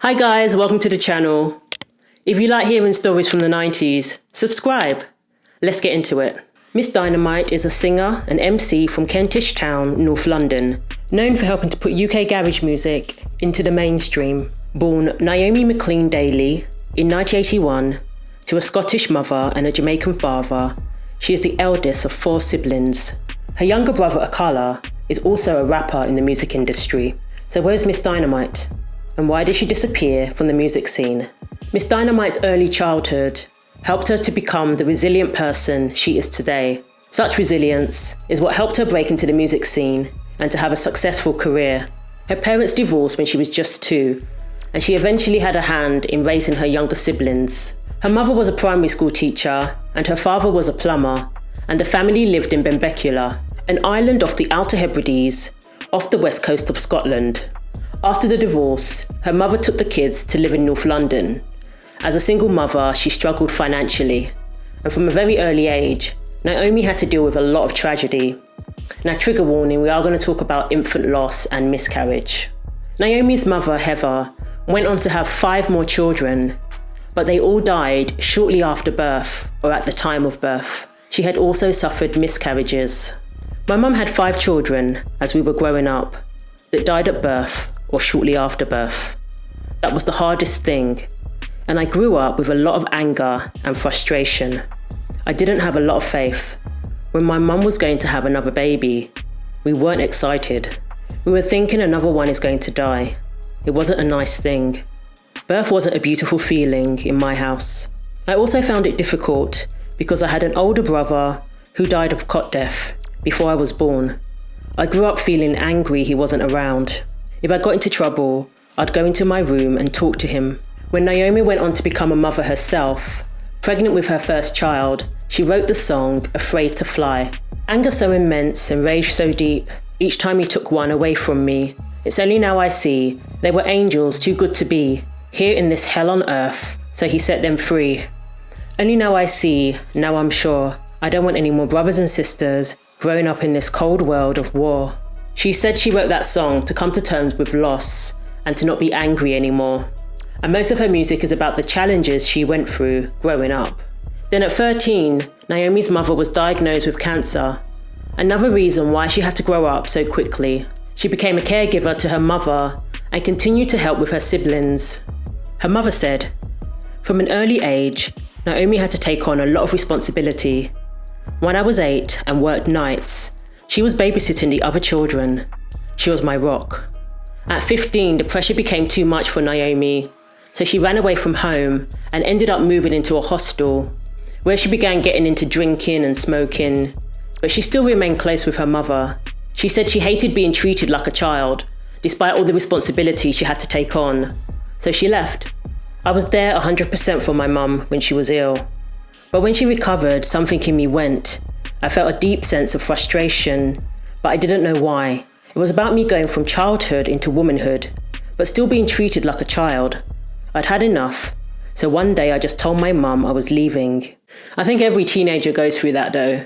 Hi guys, welcome to the channel. If you like hearing stories from the 90s, subscribe. Let's get into it. Ms Dynamite is a singer and MC from Kentish Town, North London, known for helping to put UK garage music into the mainstream. Born Naomi McLean Daly in 1981 to a Scottish mother and a Jamaican father, she is the eldest of 4 siblings. Her younger brother Akala is also a rapper in the music industry. So where's Ms Dynamite? And why did she disappear from the music scene? Ms Dynamite's early childhood helped her to become the resilient person she is today. Such resilience is what helped her break into the music scene and to have a successful career. Her parents divorced when she was just 2, and she eventually had a hand in raising her younger siblings. Her mother was a primary school teacher and her father was a plumber, and the family lived in Benbecula, an island off the Outer Hebrides, off the west coast of Scotland. After the divorce, her mother took the kids to live in North London. As a single mother, she struggled financially, and from a very early age, Naomi had to deal with a lot of tragedy. Now, trigger warning, we are going to talk about infant loss and miscarriage. Naomi's mother, Heather, went on to have 5 more children, but they all died shortly after birth or at the time of birth. She had also suffered miscarriages. My mum had 5 children as we were growing up that died at birth or shortly after birth. That was the hardest thing, and I grew up with a lot of anger and frustration. I didn't have a lot of faith. When my mum was going to have another baby, we weren't excited. We were thinking another one is going to die. It wasn't a nice thing. Birth wasn't a beautiful feeling in my house. I also found it difficult because I had an older brother who died of cot death before I was born. I grew up feeling angry he wasn't around. If I got into trouble, I'd go into my room and talk to him. When Naomi went on to become a mother herself, pregnant with her first child, she wrote the song Afraid to Fly. Anger so immense and rage so deep, each time he took one away from me. It's only now I see they were angels too good to be here in this hell on earth, so he set them free. Only now I see, now I'm sure, I don't want any more brothers and sisters growing up in this cold world of war. She said she wrote that song to come to terms with loss and to not be angry anymore. And most of her music is about the challenges she went through growing up. Then at 13, Naomi's mother was diagnosed with cancer. Another reason why she had to grow up so quickly. She became a caregiver to her mother and continued to help with her siblings. Her mother said, from an early age, Naomi had to take on a lot of responsibility. When I was 8 and worked nights, she was babysitting the other children. She was my rock. At 15, the pressure became too much for Naomi, so she ran away from home and ended up moving into a hostel, where she began getting into drinking and smoking, but she still remained close with her mother. She said she hated being treated like a child, despite all the responsibility she had to take on, so she left. I was there 100% for my mum when she was ill. But when she recovered, something in me went. I felt a deep sense of frustration, but I didn't know why. It was about me going from childhood into womanhood, but still being treated like a child. I'd had enough, so one day I just told my mum I was leaving. I think every teenager goes through that though,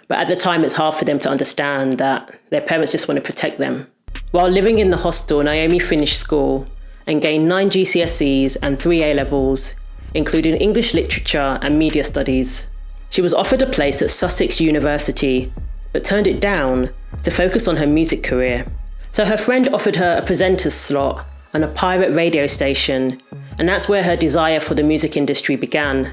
but at the time it's hard for them to understand that their parents just want to protect them. While living in the hostel, Naomi finished school and gained 9 GCSEs and 3 A-levels, including English literature and media studies. She was offered a place at Sussex University, but turned it down to focus on her music career. So her friend offered her a presenter's slot on a pirate radio station, and that's where her desire for the music industry began.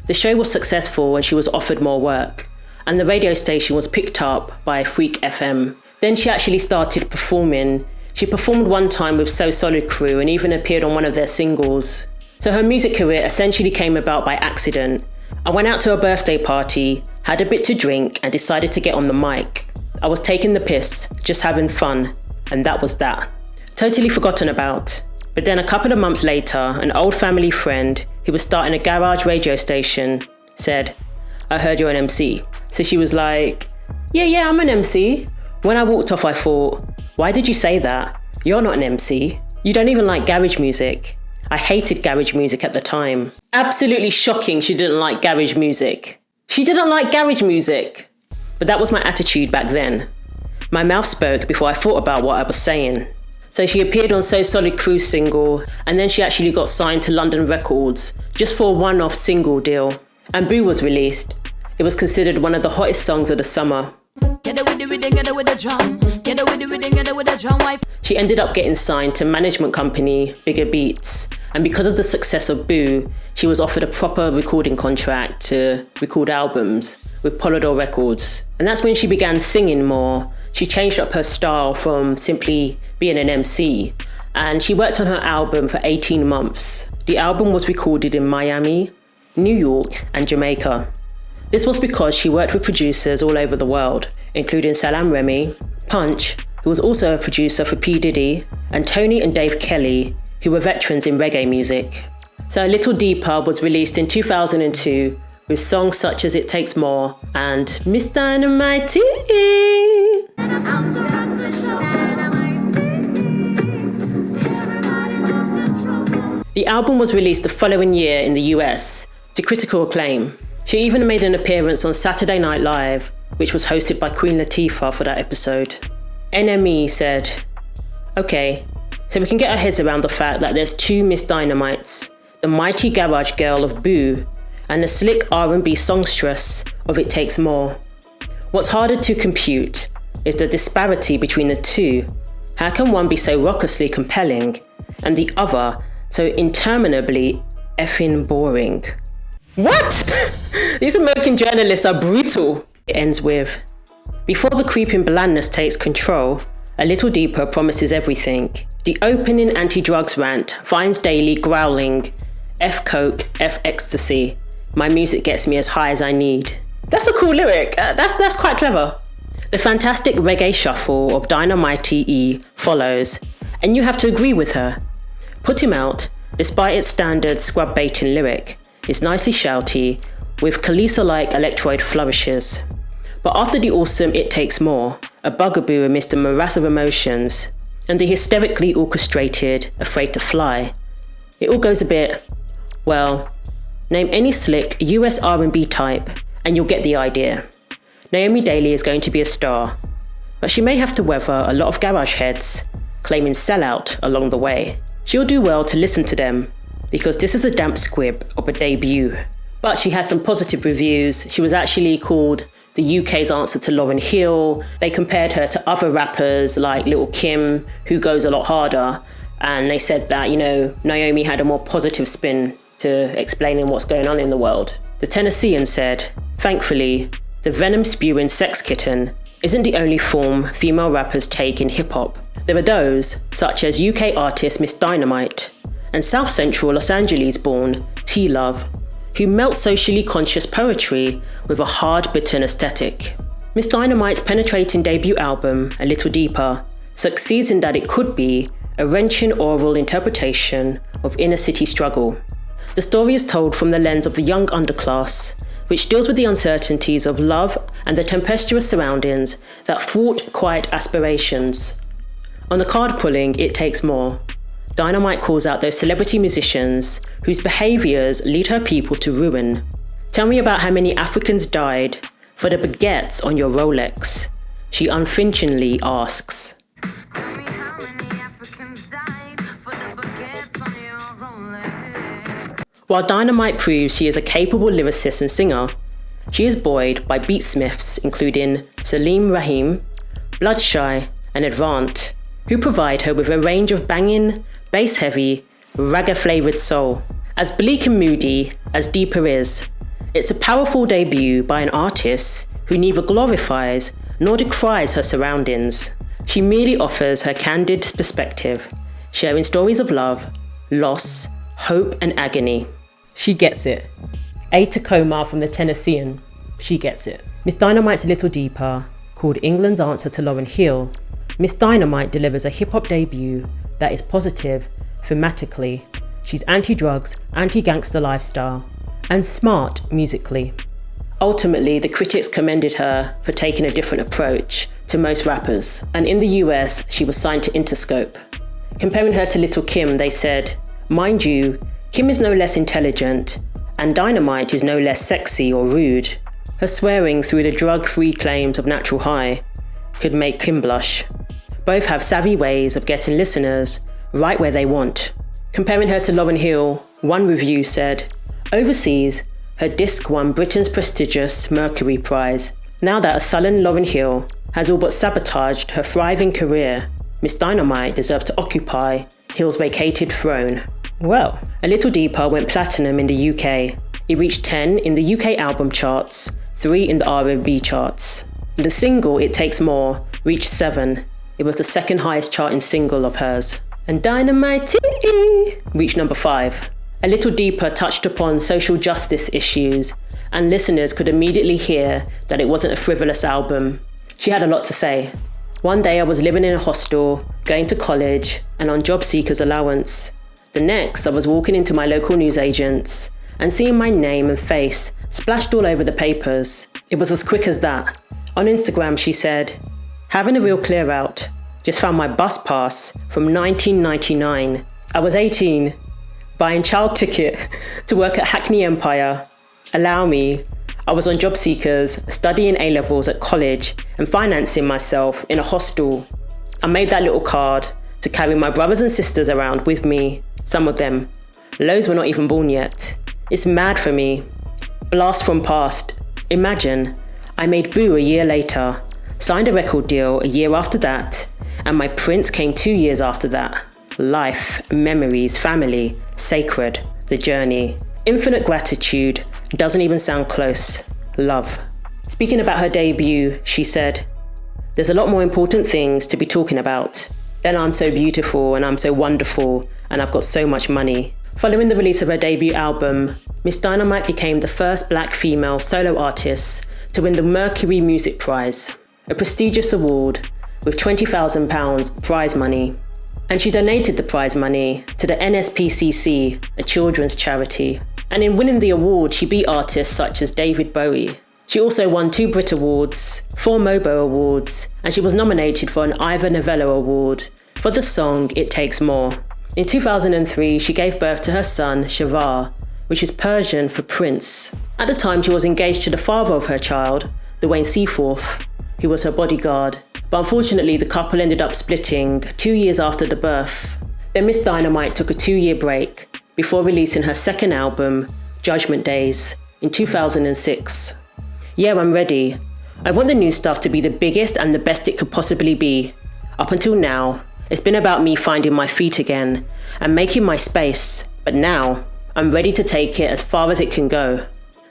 The show was successful and she was offered more work, and the radio station was picked up by Freak FM. Then she actually started performing. She performed one time with So Solid Crew and even appeared on one of their singles. So her music career essentially came about by accident. I went out to a birthday party, had a bit to drink and decided to get on the mic. I was taking the piss, just having fun, and that was that. Totally forgotten about. But then a couple of months later, an old family friend who was starting a garage radio station said, I heard you're an MC. So she was like, yeah, I'm an MC. When I walked off, I thought, why did you say that? You're not an MC. You don't even like garage music. I hated garage music at the time. Absolutely shocking she didn't like garage music. She didn't like garage music. But that was my attitude back then. My mouth spoke before I thought about what I was saying. So she appeared on So Solid Cruise single, and then she actually got signed to London Records just for a one-off single deal. And Boo was released. It was considered one of the hottest songs of the summer. She ended up getting signed to management company Bigger Beats, and because of the success of Boo, she was offered a proper recording contract to record albums with Polydor Records. And that's when she began singing more. She changed up her style from simply being an MC, and she worked on her album for 18 months. The album was recorded in Miami, New York, and Jamaica. This was because she worked with producers all over the world, including Salam Remy, Punch, who was also a producer for P. Diddy, and Tony and Dave Kelly, who were veterans in reggae music. So A Little Deeper was released in 2002 with songs such as It Takes More and Ms Dynamite. The album was released the following year in the US to critical acclaim. She even made an appearance on Saturday Night Live, which was hosted by Queen Latifah for that episode. NME said, "Okay, so we can get our heads around the fact that there's two Ms Dynamites, the mighty garage girl of Boo and the slick R&B songstress of It Takes More. What's harder to compute is the disparity between the two. How can one be so raucously compelling and the other so interminably effing boring?" What? These American journalists are brutal. It ends with, "Before the creeping blandness takes control, A Little Deeper promises everything. The opening anti-drugs rant finds Daily growling, F coke, F ecstasy. My music gets me as high as I need." That's a cool lyric. That's quite clever. The fantastic reggae shuffle of Dynmaite E follows, and you have to agree with her. Put Him Out, despite its standard scrub-baiting lyric, is nicely shouty, with Khaleesa-like electroid flourishes. But after the awesome It Takes More, a bugaboo amidst the morass of emotions, and the hysterically orchestrated Afraid to Fly, it all goes a bit, well, name any slick US R&B type and you'll get the idea. Naomi Daly is going to be a star, but she may have to weather a lot of garage heads, claiming sellout along the way. She'll do well to listen to them, because this is a damp squib of a debut. But she has some positive reviews. She was actually called the UK's answer to Lauryn Hill. They compared her to other rappers like Lil' Kim, who goes a lot harder. And they said that, Naomi had a more positive spin to explaining what's going on in the world. The Tennessean said, "Thankfully, the venom-spewing sex kitten isn't the only form female rappers take in hip-hop. There are those, such as UK artist Ms Dynamite, and South Central Los Angeles-born T-Love, who melt socially conscious poetry with a hard, bitter aesthetic." Ms Dynamite's penetrating debut album, A Little Deeper, succeeds in that it could be a wrenching oral interpretation of inner city struggle. The story is told from the lens of the young underclass, which deals with the uncertainties of love and the tempestuous surroundings that thwart quiet aspirations. On the card pulling It Takes More, Dynamite calls out those celebrity musicians whose behaviours lead her people to ruin. "Tell me about how many Africans died for the baguettes on your Rolex," she unflinchingly asks. While Dynamite proves she is a capable lyricist and singer, she is buoyed by beatsmiths including Salim Rahim, Bloodshy, and Advant, who provide her with a range of banging, bass-heavy, ragga-flavoured soul. As bleak and moody as Deeper is, it's a powerful debut by an artist who neither glorifies nor decries her surroundings. She merely offers her candid perspective, sharing stories of love, loss, hope, and agony. She gets it. A Tacoma from the Tennessean. She gets it. Ms Dynamite's A Little Deeper, called England's answer to Lauryn Hill, Ms Dynamite delivers a hip-hop debut that is positive thematically. She's anti-drugs, anti-gangster lifestyle, and smart musically. Ultimately, the critics commended her for taking a different approach to most rappers, and in the US, she was signed to Interscope. Comparing her to Lil' Kim, they said, "Mind you, Kim is no less intelligent, and Dynamite is no less sexy or rude. Her swearing through the drug-free claims of Natural High could make Kim blush. Both have savvy ways of getting listeners right where they want. Comparing her to Lauryn Hill, one review said, "Overseas, her disc won Britain's prestigious Mercury Prize. Now that a sullen Lauryn Hill has all but sabotaged her thriving career, Ms Dynamite deserves to occupy Hill's vacated throne." Well, A Little Deeper went platinum in the UK. It reached 10 in the UK album charts, 3 in the R&B charts. The single It Takes More reached 7. It was the second highest charting single of hers. And Dynmaite reached number 5. A Little Deeper touched upon social justice issues, and listeners could immediately hear that it wasn't a frivolous album. She had a lot to say. "One day I was living in a hostel, going to college, and on job seekers allowance. The next, I was walking into my local newsagents and seeing my name and face splashed all over the papers. It was as quick as that." On Instagram, she said, "Having a real clear out. Just found my bus pass from 1999. I was 18, buying child ticket to work at Hackney Empire. Allow me. I was on job seekers, studying A-levels at college and financing myself in a hostel. I made that little card to carry my brothers and sisters around with me, some of them. Loads were not even born yet. It's mad for me. Blast from past. Imagine, I made Boo a year later, signed a record deal a year after that, and my prince came 2 years after that. Life, memories, family, sacred, the journey. Infinite gratitude, doesn't even sound close. Love." Speaking about her debut, she said, "There's a lot more important things to be talking about. Then I'm so beautiful and I'm so wonderful and I've got so much money." Following the release of her debut album, Ms Dynamite became the first black female solo artist to win the Mercury Music Prize, a prestigious award with £20,000 prize money. And she donated the prize money to the NSPCC, a children's charity. And in winning the award, she beat artists such as David Bowie. She also won 2 Brit Awards, 4 Mobo Awards, and she was nominated for an Ivor Novello Award for the song It Takes More. In 2003, she gave birth to her son, Shavar, which is Persian for prince. At the time, she was engaged to the father of her child, Dwayne Seaforth, who was her bodyguard. But unfortunately, the couple ended up splitting 2 years after the birth. Then Ms Dynamite took a 2-year break before releasing her second album, Judgment Days, in 2006. "Yeah, I'm ready. I want the new stuff to be the biggest and the best it could possibly be. Up until now, it's been about me finding my feet again and making my space, but now I'm ready to take it as far as it can go."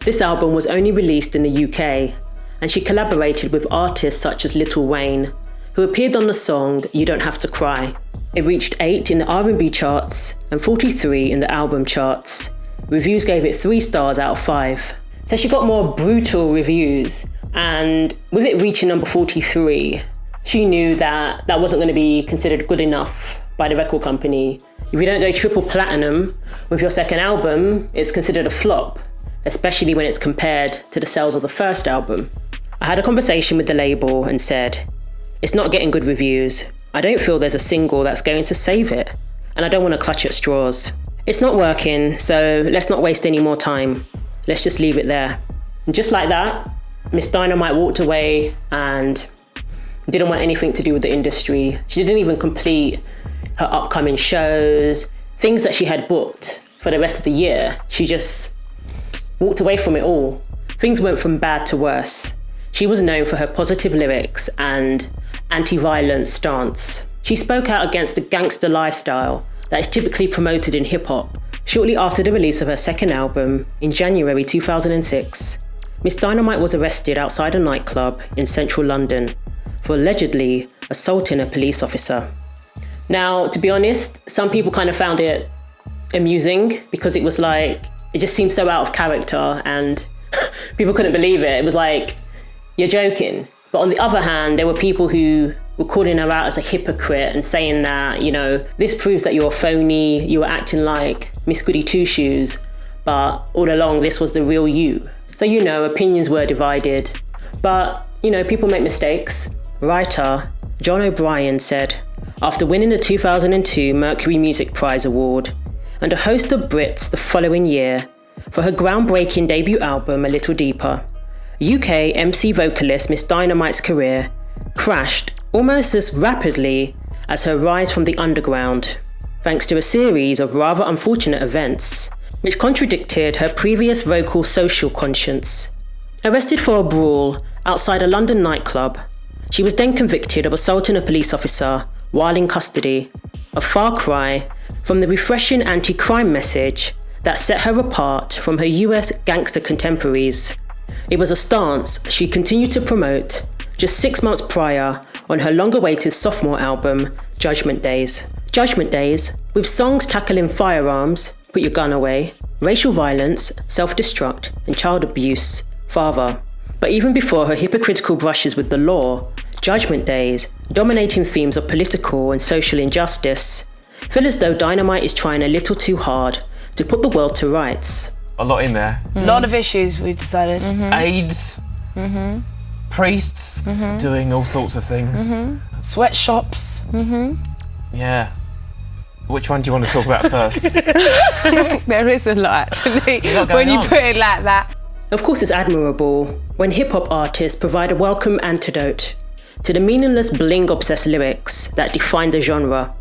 This album was only released in the UK, and she collaborated with artists such as Lil Wayne, who appeared on the song You Don't Have to Cry. It reached 8 in the R&B charts and 43 in the album charts. Reviews gave it 3 stars out of 5. So she got more brutal reviews, and with it reaching number 43, she knew that that wasn't going to be considered good enough by the record company. If you don't go triple platinum with your second album, it's considered a flop, especially when it's compared to the sales of the first album. I had a conversation with the label and said, "It's not getting good reviews. I don't feel there's a single that's going to save it, and I don't want to clutch at straws. It's not working, so let's not waste any more time. Let's just leave it there." And just like that, Ms Dynamite walked away and didn't want anything to do with the industry. She didn't even complete her upcoming shows, things that she had booked for the rest of the year. She just walked away from it all. Things went from bad to worse. She was known for her positive lyrics and anti-violence stance. She spoke out against the gangster lifestyle that is typically promoted in hip-hop. Shortly after the release of her second album, in January 2006, Ms Dynamite was arrested outside a nightclub in central London for allegedly assaulting a police officer. Now, to be honest, some people kind of found it amusing because it was like, it just seemed so out of character and people couldn't believe it. It was like, you're joking. But on the other hand, there were people who were calling her out as a hypocrite and saying that, you know, this proves that you're a phony, you were acting like Miss Goody Two-Shoes, but all along this was the real you. So, you know, opinions were divided. But, you know, people make mistakes. Writer John O'Brien said, after winning the 2002 Mercury Music Prize award and a host of Brits the following year for her groundbreaking debut album A Little Deeper, UK MC vocalist Ms Dynamite's career crashed almost as rapidly as her rise from the underground, thanks to a series of rather unfortunate events which contradicted her previous vocal social conscience. Arrested for a brawl outside a London nightclub, she was then convicted of assaulting a police officer while in custody, a far cry from the refreshing anti-crime message that set her apart from her US gangster contemporaries. It was a stance she continued to promote just 6 months prior on her long-awaited sophomore album, Judgment Days. Judgment Days, with songs tackling firearms, put your gun away, racial violence, self-destruct, and child abuse, father. But even before her hypocritical brushes with the law, Judgment Days, dominating themes of political and social injustice, feel as though Dynamite is trying a little too hard to put the world to rights. A lot in there. A lot of issues, we decided. AIDS, priests doing all sorts of things. Sweatshops. Yeah. Which one do you want to talk about first? There is a lot, actually, when you put it like that. Of course, it's admirable when hip-hop artists provide a welcome antidote to the meaningless bling-obsessed lyrics that define the genre.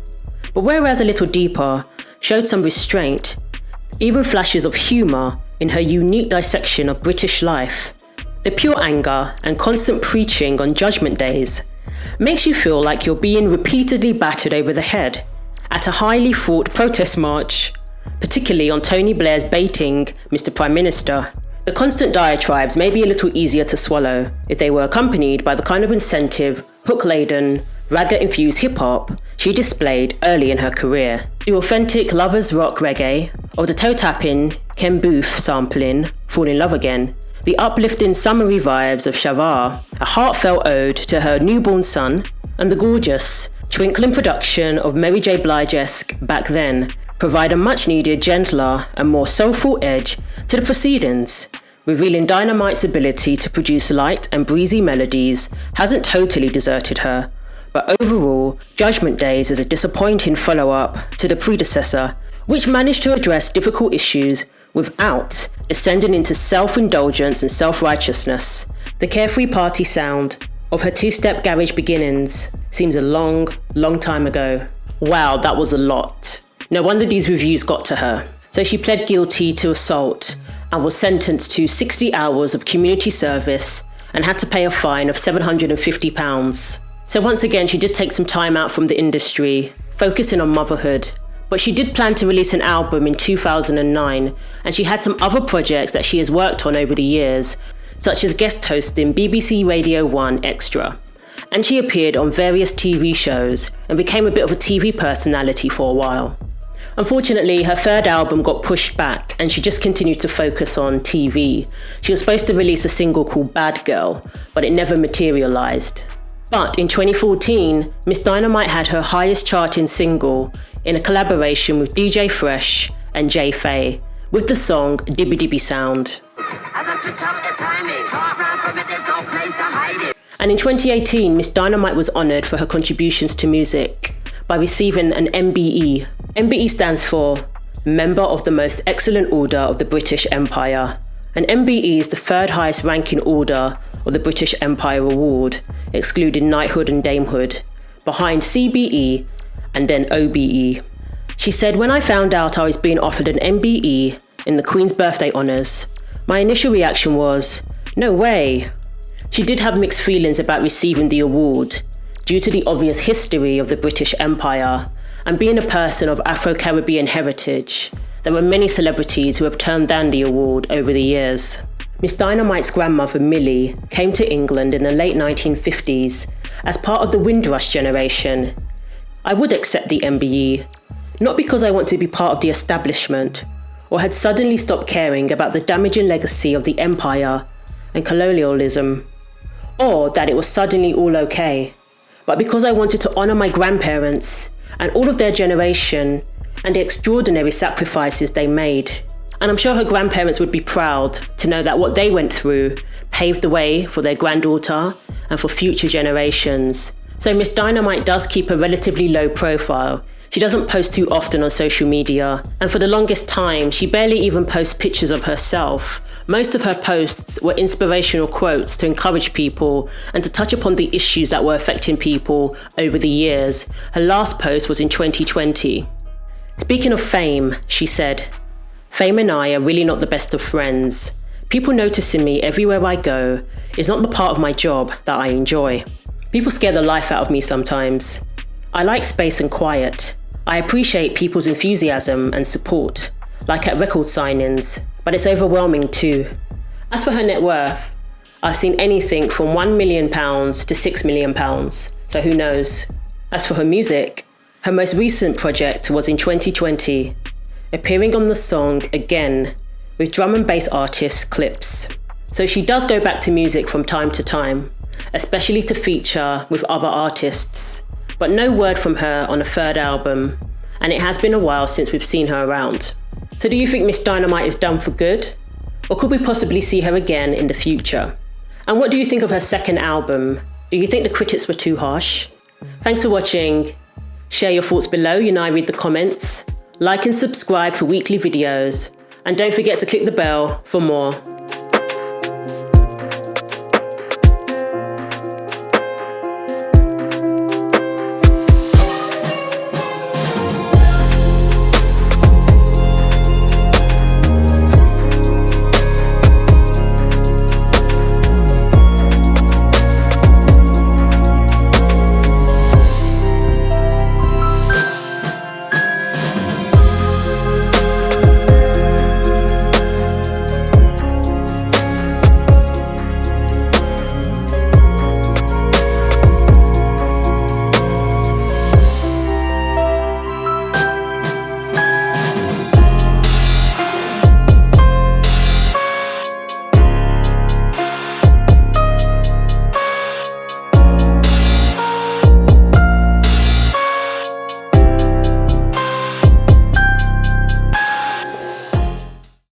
But whereas a little deeper showed some restraint, even flashes of humour in her unique dissection of British life, the pure anger and constant preaching on Judgment Days makes you feel like you're being repeatedly battered over the head at a highly fraught protest march, particularly on Tony Blair's baiting Mr. Prime Minister. The constant diatribes may be a little easier to swallow if they were accompanied by the kind of incentive, hook-laden, ragga-infused hip-hop she displayed early in her career. The authentic lovers rock reggae, or the toe-tapping Ken Booth sampling Fall in Love Again, the uplifting summery vibes of Shavar, a heartfelt ode to her newborn son, and the gorgeous, twinkling production of Mary J. Blige-esque Back Then provide a much-needed, gentler and more soulful edge to the proceedings, revealing Dynamite's ability to produce light and breezy melodies hasn't totally deserted her, but overall, Judgment Days is a disappointing follow-up to the predecessor, which managed to address difficult issues without descending into self-indulgence and self-righteousness. The carefree party sound of her two-step garage beginnings seems a long, long time ago. Wow, that was a lot. No wonder these reviews got to her. So she pled guilty to assault and was sentenced to 60 hours of community service and had to pay a fine of £750. So once again, she did take some time out from the industry, focusing on motherhood. But she did plan to release an album in 2009, and she had some other projects that she has worked on over the years, such as guest hosting BBC Radio 1 Extra. And she appeared on various TV shows and became a bit of a TV personality for a while. Unfortunately, her third album got pushed back and she just continued to focus on TV. She was supposed to release a single called Bad Girl, but it never materialised. But in 2014, Ms Dynamite had her highest charting single in a collaboration with DJ Fresh and Jay Faye with the song Dibby Dibby Sound. And in 2018, Ms Dynamite was honoured for her contributions to music by receiving an MBE. MBE stands for Member of the Most Excellent Order of the British Empire. An MBE is the third highest ranking order of the British Empire Award, excluding knighthood and damehood, behind CBE and then OBE. She said, "When I found out I was being offered an MBE in the Queen's birthday honours, my initial reaction was, no way." She did have mixed feelings about receiving the award due to the obvious history of the British Empire and being a person of Afro-Caribbean heritage. There were many celebrities who have turned down the award over the years. Ms Dynamite's grandmother Millie came to England in the late 1950s as part of the Windrush generation. I would accept the MBE, not because I want to be part of the establishment or had suddenly stopped caring about the damaging legacy of the empire and colonialism, or that it was suddenly all okay, but because I wanted to honour my grandparents and all of their generation and the extraordinary sacrifices they made. And I'm sure her grandparents would be proud to know that what they went through paved the way for their granddaughter and for future generations. So Ms Dynamite does keep a relatively low profile. She doesn't post too often on social media, and for the longest time, she barely even posts pictures of herself, Most of her posts were inspirational quotes to encourage people and to touch upon the issues that were affecting people over the years. Her last post was in 2020. Speaking of fame, she said, "Fame and I are really not the best of friends. People noticing me everywhere I go is not the part of my job that I enjoy. People scare the life out of me sometimes. I like space and quiet. I appreciate people's enthusiasm and support, like at record signings, but it's overwhelming too." As for her net worth, I've seen anything from £1 million to £6 million, so who knows. As for her music, her most recent project was in 2020, appearing on the song Again with drum and bass artist Clips. So she does go back to music from time to time, especially to feature with other artists, but no word from her on a third album, and it has been a while since we've seen her around. So do you think Ms Dynamite is done for good? Or could we possibly see her again in the future? And what do you think of her second album? Do you think the critics were too harsh? Thanks for watching. Share your thoughts below, you know I read the comments. Like and subscribe for weekly videos. And don't forget to click the bell for more.